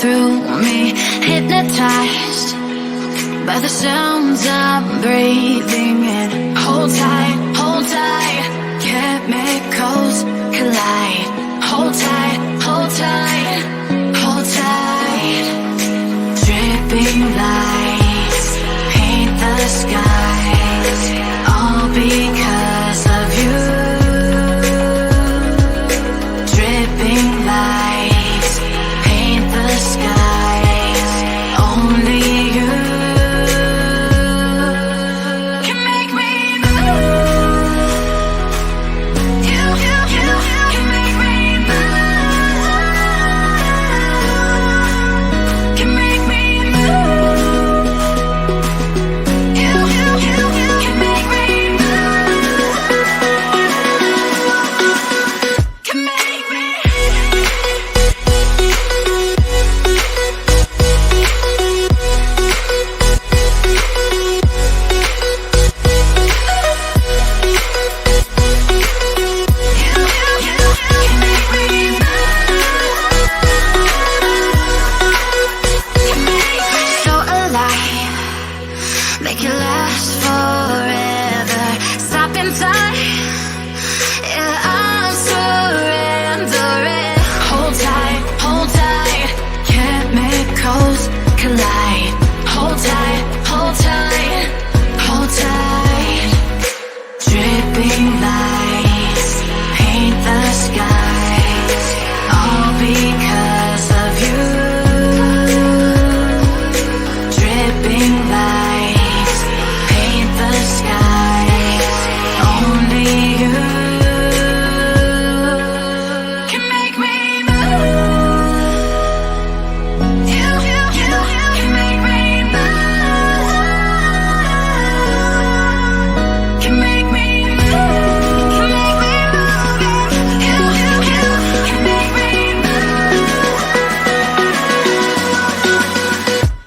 through me, hypnotized by the sounds I'm breathing in. Hold tight, chemicals collide. Hold tight, hold tight, hold tight. Dripping lights paint the skies, all because of you. Dripping lights paint the skies, only you can make me move. You can make me move. Can make me move. You can make me move. Can make me. So alive, make it last forever. Stop in time, yeah, I'm surrendering. Hold tight, chemicals collide. Hold tight, hold tight, hold tight. Dripping lights paint the skies, all because of you. Dripping lights paint the skies, only you can make me move. You can make me move. Can make me move. Can make me move. You can make me move.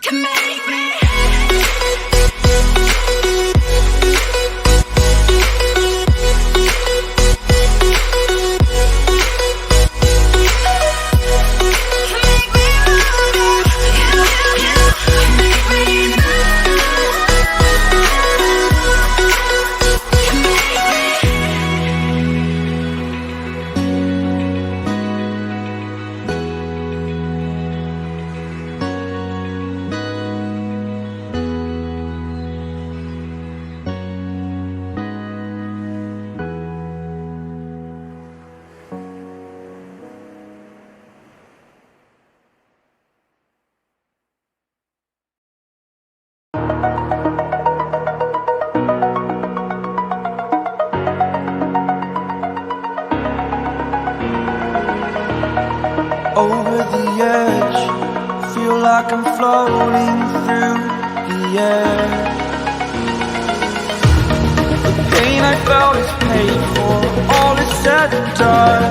Can make me. Over the edge, feel like I'm floating through the air. The pain I felt is paid for, all is said and done.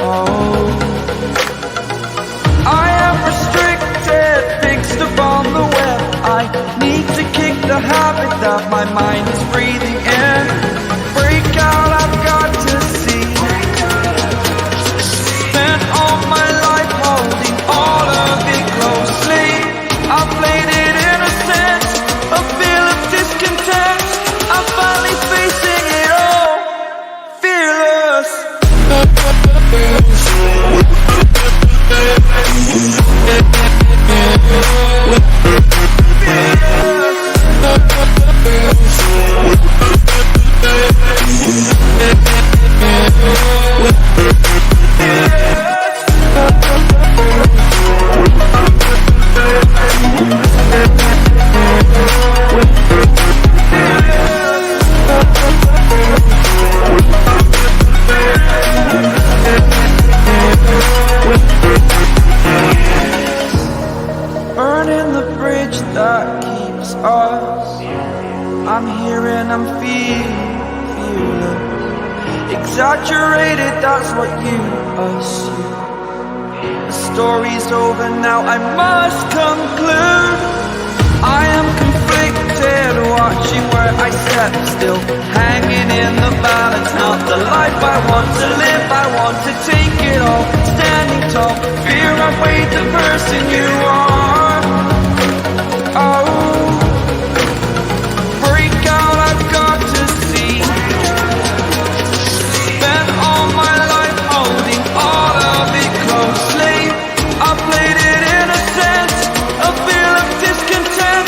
Oh, I am restricted, fixed upon the web. I need to kick the habit that my mind is breathing in. Break out, I've got to see. Spent all my life holding all of it closely. I played it innocent, a feel of discontent. I'm finally facing it all, fearless. Burning the bridge that keeps us. I'm here and I'm feeling exaggerated, that's what you assume. The story's over now, I must conclude. I am conflicted, watching why I sat still, hanging in the balance. Not the life I want to live, I want to take it all. Standing tall, fear I weighed the person you are. Oh, break out, I've got to see. Spent all my life holding all of it closely. I played it innocent, a feel of discontent.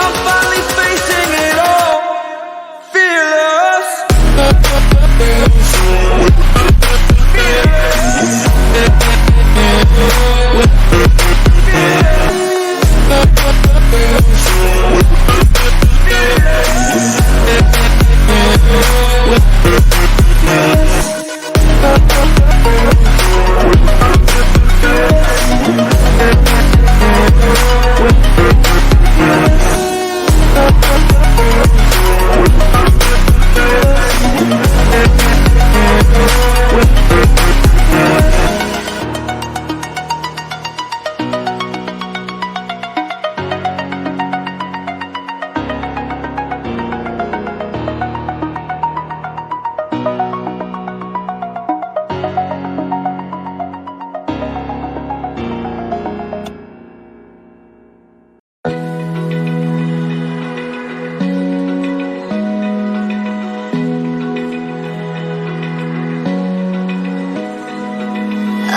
I'm finally facing it all, fearless.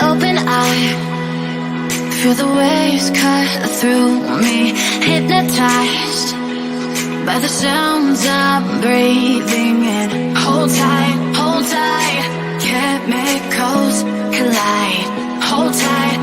Open eye, feel the waves cut through me. Hypnotized by the sounds I'm breathing in. Hold tight, chemicals collide. Hold tight,